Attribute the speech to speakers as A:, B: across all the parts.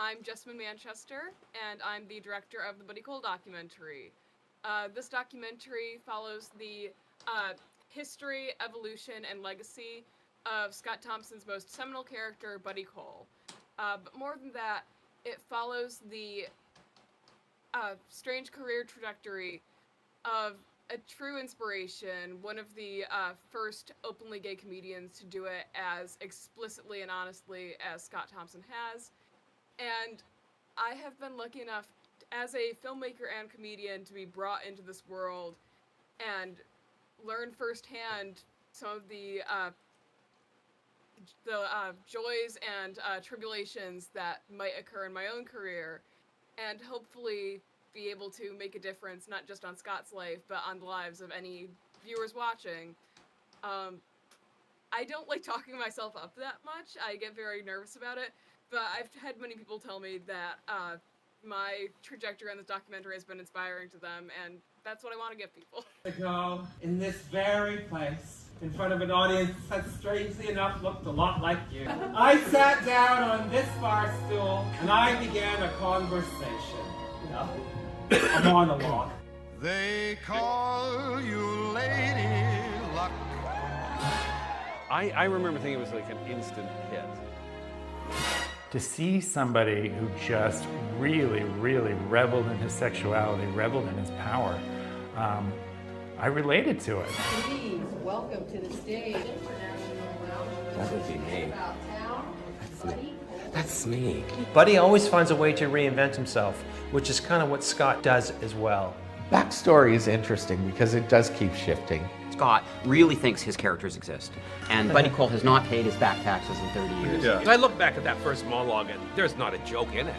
A: I'm Jessamine Manchester, and I'm the director of the Buddy Cole documentary. This documentary follows the history, evolution, and legacy of Scott Thompson's most seminal character, Buddy Cole. But more than that, it follows the strange career trajectory of a true inspiration, one of the first openly gay comedians to do it as explicitly and honestly as Scott Thompson has. And I have been lucky enough as a filmmaker and comedian to be brought into this world and learn firsthand some of the joys and tribulations that might occur in my own career, and hopefully be able to make a difference not just on Scott's life, but on the lives of any viewers watching. I don't like talking myself up that much. I get very nervous about it, but I've had many people tell me that my trajectory on this documentary has been inspiring to them, and that's what I want to give people.
B: Ago, in this very place, in front of an audience that strangely enough looked a lot like you, I sat down on this bar stool and I began a conversation. A monologue.
C: They call you Lady Luck.
D: I remember thinking it was like an instant hit.
E: To see somebody who just really, really reveled in his sexuality, reveled in his power, I related to it.
F: Please welcome to the stage.
G: That would be me. That's me.
H: Buddy always finds a way to reinvent himself, which is kind of what Scott does as well.
G: Backstory is interesting because it does keep shifting.
I: Scott really thinks his characters exist, and Buddy Cole has not paid his back taxes in 30 years.
D: Yeah. I look back at that first monologue and there's not a joke in it.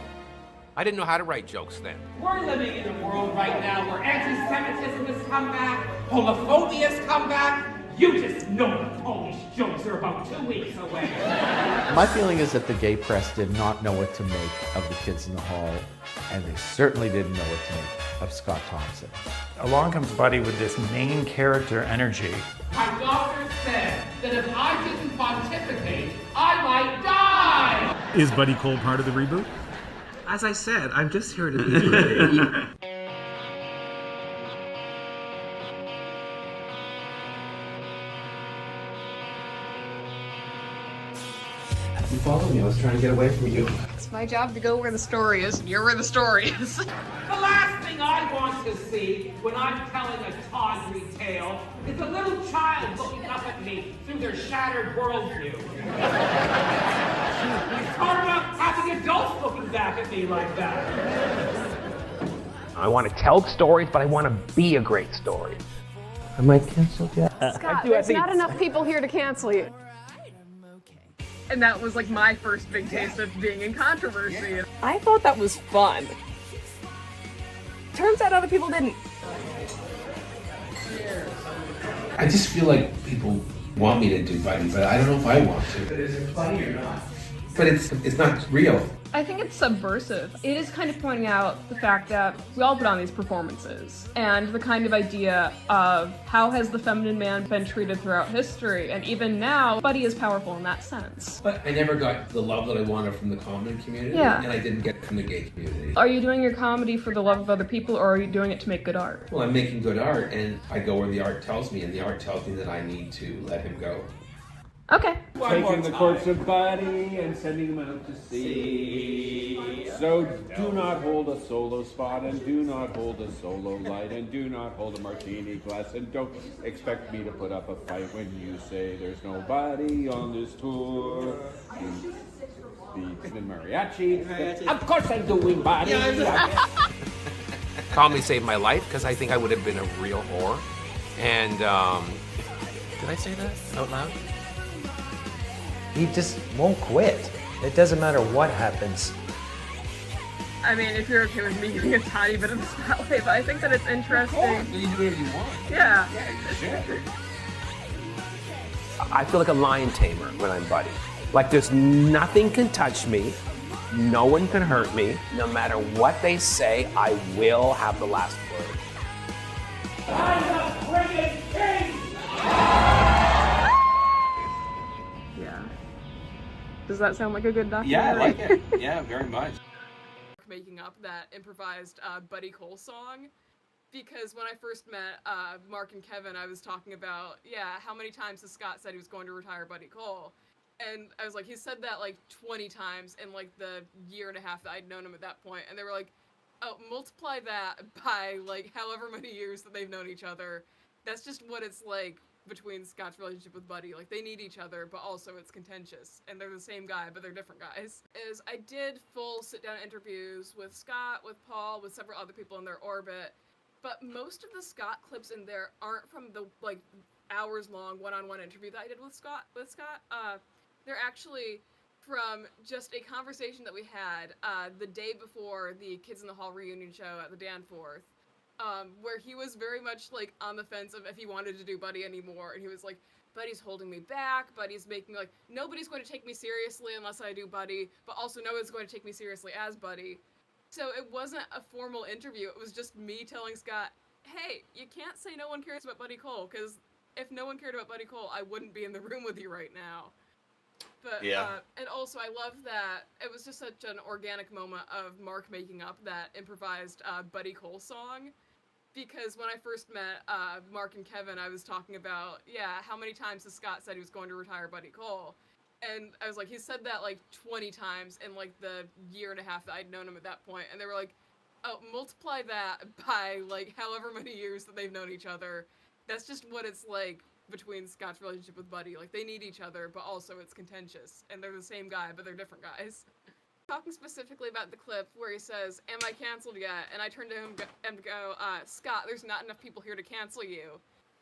D: I didn't know how to write jokes then.
B: We're living in a world right now where anti-Semitism has come back, homophobia has come back. You just know the Polish jokes are about 2 weeks away.
G: My feeling is that the gay press did not know what to make of the kids in the hall, and they certainly didn't know what to make of Scott Thompson.
E: Along comes Buddy with this main character energy.
B: My doctor said that if I didn't pontificate, I might die!
J: Is Buddy Cole part of the reboot?
G: As I said, I'm just here to be. You followed me. I was trying to get away from you.
A: It's my job to go where the story is, and you're where the story is.
B: The last thing I want to see when I'm telling a tawdry tale is a little child looking up at me through their shattered worldview. It's hard enough having adults looking back at me like that.
H: I want to tell stories, but I want to be a great story.
G: Am I canceled yet?
A: Scott, there's not enough people here to cancel you. And that was like my first big taste of being in controversy. I thought that was fun. Turns out other people didn't.
K: I just feel like people want me to do Buddy, but I don't know if I want to. But is it funny or not? But it's not real.
A: I think it's subversive. It is kind of pointing out the fact that we all put on these performances, and the kind of idea of how has the feminine man been treated throughout history, and even now, Buddy is powerful in that sense.
K: But I never got the love that I wanted from the comedy community, and I didn't get it from the gay community.
A: Are you doing your comedy for the love of other people, or are you doing it to make good art?
K: Well, I'm making good art, and I go where the art tells me, and the art tells me that I need to let him go.
A: Okay.
D: Taking the course of Buddy and sending them out to sea. So do not hold a solo spot, and do not hold a solo light, and do not hold a martini glass, and don't expect me to put up a fight when you say there's nobody on this tour. The mariachi. Of course I'm doing Buddy.
L: Comedy saved my life because I think I would have been a real whore. And did I say that out loud?
H: He just won't quit. It doesn't matter what happens.
A: I mean, if you're okay with me getting a tiny bit of the spotlight, but I think that it's interesting.
K: You do whatever you want.
A: Yeah.
L: I feel like a lion tamer when I'm Buddy. Like there's nothing can touch me, no one can hurt me. No matter what they say, I will have the last word.
B: I'm the friggin' king!
A: Yeah. Does that sound like a good documentary?
K: Yeah, I like it. Yeah, very much.
A: Mark making up that improvised Buddy Cole song. Because when I first met Mark and Kevin, I was talking about, how many times has Scott said he was going to retire Buddy Cole? And I was like, he said that like 20 times in like the year and a half that I'd known him at that point. And they were like, oh, multiply that by like however many years that they've known each other. That's just what it's like between Scott's relationship with Buddy. Like, they need each other, but also it's contentious. And they're the same guy, but they're different guys. I did full sit-down interviews with Scott, with Paul, with several other people in their orbit. But most of the Scott clips in there aren't from the, like, hours-long one-on-one interview that I did with Scott. They're actually from just a conversation that we had the day before the Kids in the Hall reunion show at the Danforth, where he was very much, like, on the fence of if he wanted to do Buddy anymore. And he was like, Buddy's holding me back. Buddy's making me, like, nobody's going to take me seriously unless I do Buddy, but also no one's going to take me seriously as Buddy. So it wasn't a formal interview. It was just me telling Scott, hey, you can't say no one cares about Buddy Cole, because if no one cared about Buddy Cole, I wouldn't be in the room with you right now. But, and also I love that it was just such an organic moment of Mark making up that improvised Buddy Cole song. Because when I first met Mark and Kevin, I was talking about, how many times has Scott said he was going to retire Buddy Cole? And I was like, he said that like 20 times in like the year and a half that I'd known him at that point. And they were like, oh, multiply that by like however many years that they've known each other. That's just what it's like between Scott's relationship with Buddy. Like, they need each other, but also it's contentious. And they're the same guy, but they're different guys. Talking specifically about the clip where he says, am I canceled yet? And I turn to him and go, Scott, there's not enough people here to cancel you.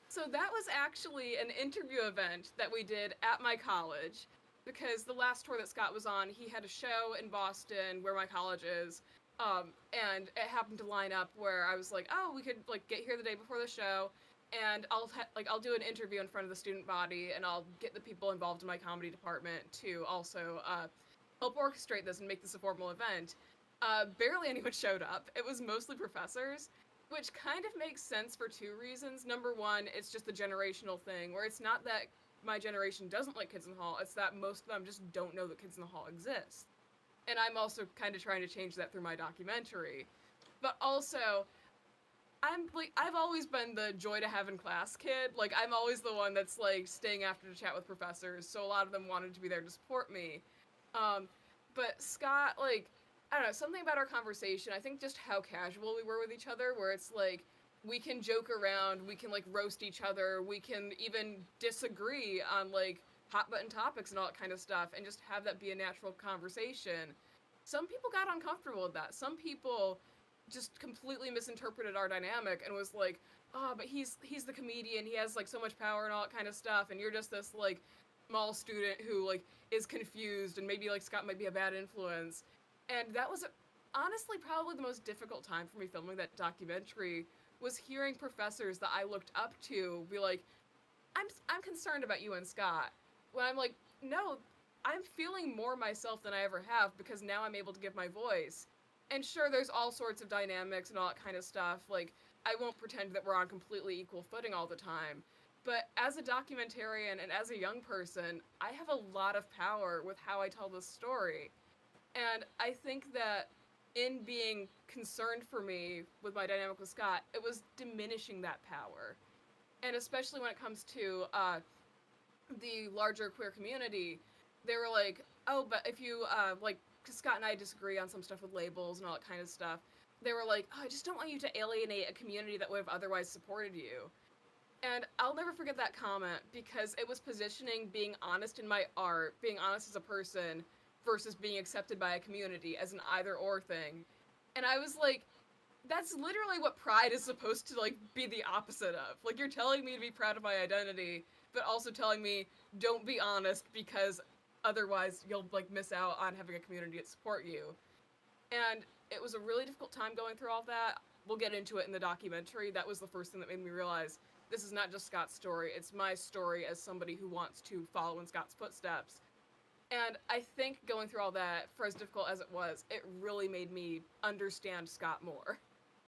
A: So that was actually an interview event that we did at my college. Because the last tour that Scott was on, he had a show in Boston where my college is, and it happened to line up where I was like, oh, we could like get here the day before the show, and I'll do an interview in front of the student body, and I'll get the people involved in my comedy department to also help orchestrate this and make this a formal event. Barely anyone showed up. It was mostly professors, which kind of makes sense for two reasons. Number one, it's just the generational thing, where it's not that my generation doesn't like Kids in the Hall, it's that most of them just don't know that Kids in the Hall exists. And I'm also kind of trying to change that through my documentary. But also, I've always been the joy to have in class kid. Like, I'm always the one that's, like, staying after to chat with professors, so a lot of them wanted to be there to support me. But Scott, like, I don't know, something about our conversation, I think just how casual we were with each other, where it's like, we can joke around, we can, like, roast each other, we can even disagree on, like, hot-button topics and all that kind of stuff, and just have that be a natural conversation. Some people got uncomfortable with that. Some people just completely misinterpreted our dynamic and was like, oh, but he's the comedian, he has, like, so much power and all that kind of stuff, and you're just this, like, small student who, like, is confused, and maybe, like, Scott might be a bad influence. And that was, honestly, probably the most difficult time for me filming that documentary, was hearing professors that I looked up to be like, I'm concerned about you and Scott. When I'm like, no, I'm feeling more myself than I ever have, because now I'm able to give my voice. And sure, there's all sorts of dynamics and all that kind of stuff. Like, I won't pretend that we're on completely equal footing all the time. But as a documentarian and as a young person, I have a lot of power with how I tell this story. And I think that in being concerned for me with my dynamic with Scott, it was diminishing that power. And especially when it comes to the larger queer community, they were like, oh, but if you, like, because Scott and I disagree on some stuff with labels and all that kind of stuff, they were like, oh, I just don't want you to alienate a community that would have otherwise supported you. And I'll never forget that comment, because it was positioning being honest in my art, being honest as a person, versus being accepted by a community as an either-or thing. And I was like, that's literally what pride is supposed to, like, be the opposite of. Like, you're telling me to be proud of my identity, but also telling me, don't be honest, because otherwise you'll, like, miss out on having a community that support you. And it was a really difficult time going through all that. We'll get into it in the documentary. That was the first thing that made me realize this is not just Scott's story, it's my story as somebody who wants to follow in Scott's footsteps. And I think going through all that, for as difficult as it was, it really made me understand Scott more.